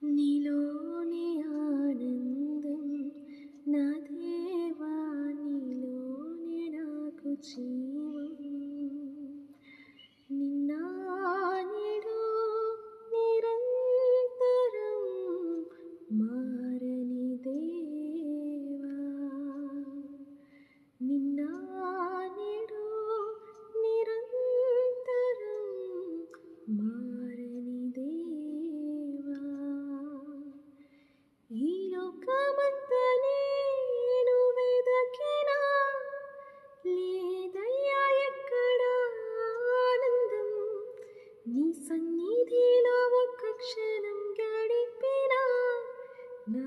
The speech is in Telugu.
నీలోని ఆనందం నా దేవా నీలోనే నాకు జీవం నిన్న నేడు నిరంతరం మారని దేవా నిన్న నేడు నిరంతరం మారని దేవా ఈ లోకమంతా నేను వెదకినా లేదయ్యా ఎక్కడ ఆనందం నీ సన్నిధిలో ఒక్క క్షణం గడిపినా నా